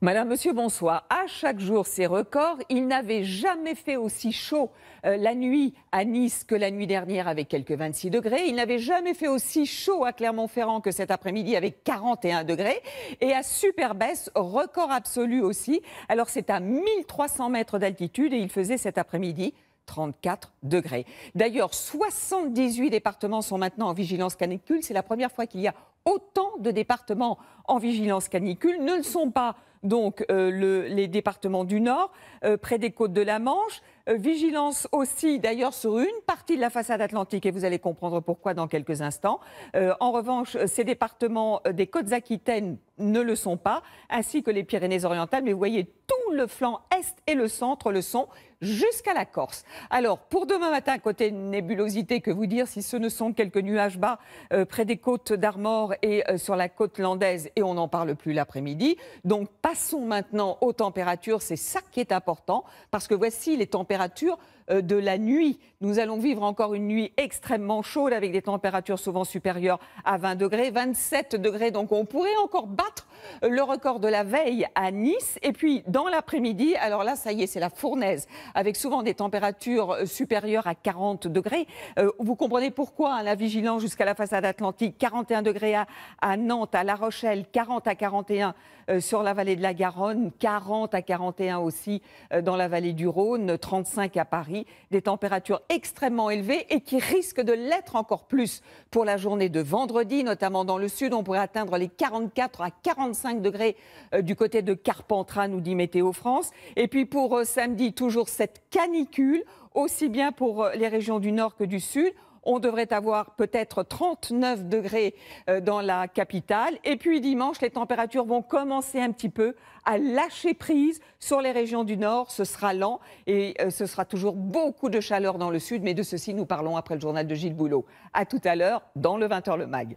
Madame, monsieur, bonsoir. À chaque jour, c'est records. Il n'avait jamais fait aussi chaud la nuit à Nice que la nuit dernière avec quelques 26 degrés. Il n'avait jamais fait aussi chaud à Clermont-Ferrand que cet après-midi avec 41 degrés. Et à Superbès, record absolu aussi. Alors c'est à 1300 mètres d'altitude et il faisait cet après-midi 34 degrés. D'ailleurs, 78 départements sont maintenant en vigilance canicule. C'est la première fois qu'il y a autant de départements en vigilance canicule. Ne le sont pas donc les départements du Nord, près des côtes de la Manche. Vigilance aussi d'ailleurs sur une partie de la façade atlantique et vous allez comprendre pourquoi dans quelques instants. En revanche, ces départements des Côtes-Aquitaines ne le sont pas, ainsi que les Pyrénées-Orientales. Mais vous voyez, tout le flanc est et le centre le sont, jusqu'à la Corse. Alors, pour demain matin, côté nébulosité, que vous dire si ce ne sont quelques nuages bas près des côtes d'Armor et sur la côte landaise, et on n'en parle plus l'après-midi. Donc, passons maintenant aux températures. C'est ça qui est important, parce que voici les températures de la nuit. Nous allons vivre encore une nuit extrêmement chaude avec des températures souvent supérieures à 20 degrés, 27 degrés. Donc on pourrait encore battre le record de la veille à Nice. Et puis dans l'après-midi, alors là, ça y est, c'est la fournaise, avec souvent des températures supérieures à 40 degrés. Vous comprenez pourquoi la vigilance jusqu'à la façade atlantique, 41 degrés à Nantes, à La Rochelle, 40 à 41 sur la vallée de la Garonne, 40 à 41 aussi dans la vallée du Rhône, 35 à Paris. Des températures extrêmement élevées et qui risquent de l'être encore plus pour la journée de vendredi, notamment dans le sud. On pourrait atteindre les 44 à 45 degrés du côté de Carpentras, nous dit Météo France. Et puis pour samedi, toujours cette canicule, aussi bien pour les régions du nord que du sud. On devrait avoir peut-être 39 degrés dans la capitale. Et puis dimanche, les températures vont commencer un petit peu à lâcher prise sur les régions du nord. Ce sera lent et ce sera toujours beaucoup de chaleur dans le sud. Mais de ceci, nous parlons après le journal de Gilles Boulot. À tout à l'heure dans le 20h le MAG.